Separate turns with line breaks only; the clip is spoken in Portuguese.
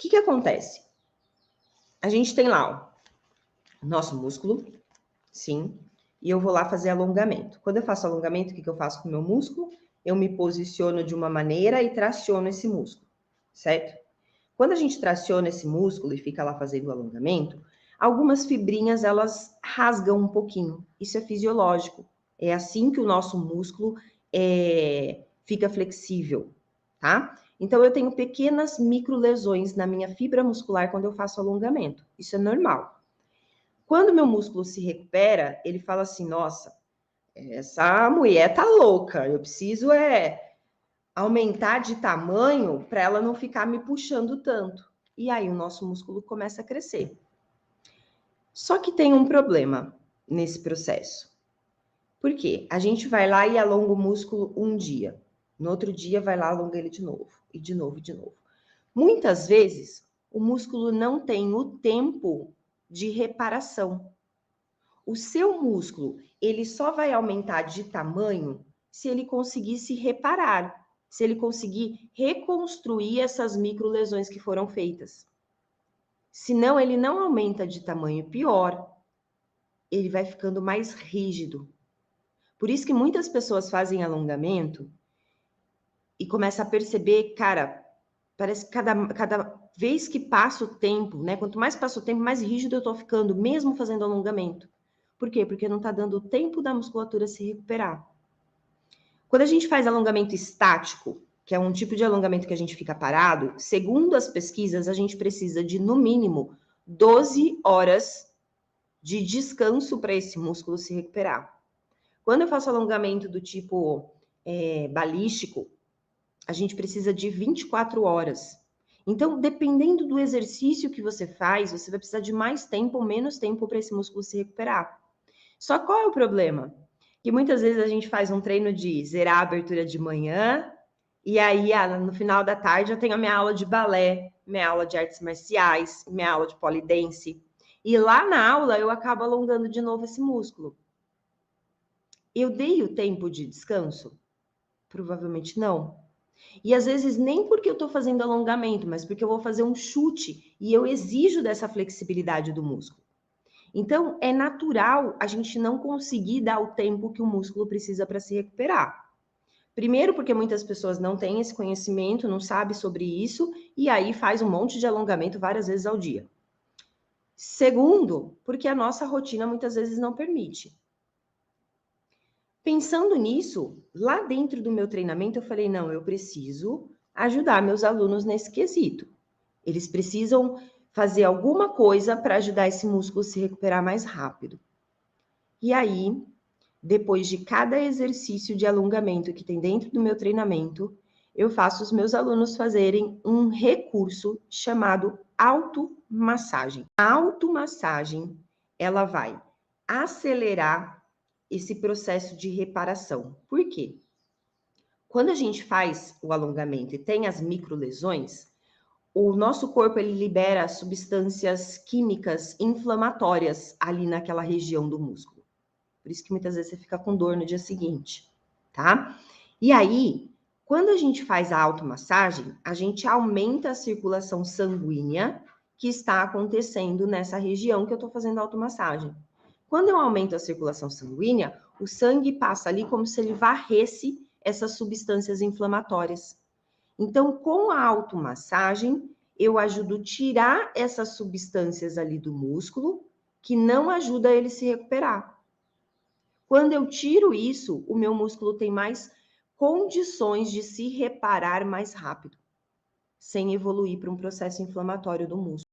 que acontece? A gente tem lá o nosso músculo, sim, e eu vou lá fazer alongamento. Quando eu faço alongamento, o que eu faço com o meu músculo? Eu me posiciono de uma maneira e traciono esse músculo, certo? Quando a gente traciona esse músculo e fica lá fazendo o alongamento, algumas fibrinhas elas rasgam um pouquinho. Isso é fisiológico. É assim que o nosso músculo fica flexível, tá? Então eu tenho pequenas microlesões na minha fibra muscular quando eu faço alongamento. Isso é normal. Quando meu músculo se recupera, ele fala assim: nossa, essa mulher tá louca, eu preciso aumentar de tamanho para ela não ficar me puxando tanto. E aí o nosso músculo começa a crescer. Só que tem um problema nesse processo. Por quê? A gente vai lá e alonga o músculo um dia. No outro dia vai lá e alonga ele de novo. E de novo, e de novo. Muitas vezes, o músculo não tem o tempo de reparação. O seu músculo, ele só vai aumentar de tamanho se ele conseguir se reparar, se ele conseguir reconstruir essas microlesões que foram feitas. Senão, ele não aumenta de tamanho, pior, ele vai ficando mais rígido. Por isso que muitas pessoas fazem alongamento e começam a perceber, cara, parece que cada vez que passa o tempo, né? Quanto mais passa o tempo, mais rígido eu tô ficando, mesmo fazendo alongamento. Por quê? Porque não tá dando tempo da musculatura se recuperar. Quando a gente faz alongamento estático, que é um tipo de alongamento que a gente fica parado, segundo as pesquisas, a gente precisa de, no mínimo, 12 horas de descanso para esse músculo se recuperar. Quando eu faço alongamento do tipo balístico, a gente precisa de 24 horas. Então, dependendo do exercício que você faz, você vai precisar de mais tempo ou menos tempo para esse músculo se recuperar. Só qual é o problema? Que muitas vezes a gente faz um treino de zerar a abertura de manhã, e aí no final da tarde eu tenho a minha aula de balé, minha aula de artes marciais, minha aula de polidense. E lá na aula eu acabo alongando de novo esse músculo. Eu dei o tempo de descanso? Provavelmente não. E às vezes nem porque eu estou fazendo alongamento, mas porque eu vou fazer um chute e eu exijo dessa flexibilidade do músculo. Então, é natural a gente não conseguir dar o tempo que o músculo precisa para se recuperar. Primeiro, porque muitas pessoas não têm esse conhecimento, não sabem sobre isso, e aí faz um monte de alongamento várias vezes ao dia. Segundo, porque a nossa rotina muitas vezes não permite. Pensando nisso, lá dentro do meu treinamento, eu falei, não, eu preciso ajudar meus alunos nesse quesito. Eles precisam fazer alguma coisa para ajudar esse músculo a se recuperar mais rápido. E aí, depois de cada exercício de alongamento que tem dentro do meu treinamento, eu faço os meus alunos fazerem um recurso chamado automassagem. A automassagem, ela vai acelerar esse processo de reparação. Por quê? Quando a gente faz o alongamento e tem as microlesões, o nosso corpo ele libera substâncias químicas inflamatórias ali naquela região do músculo. Por isso que muitas vezes você fica com dor no dia seguinte, tá? E aí, quando a gente faz a automassagem, a gente aumenta a circulação sanguínea que está acontecendo nessa região que eu tô fazendo a automassagem. Quando eu aumento a circulação sanguínea, o sangue passa ali como se ele varresse essas substâncias inflamatórias. Então, com a automassagem, eu ajudo a tirar essas substâncias ali do músculo, que não ajuda ele a se recuperar. Quando eu tiro isso, o meu músculo tem mais condições de se reparar mais rápido, sem evoluir para um processo inflamatório do músculo.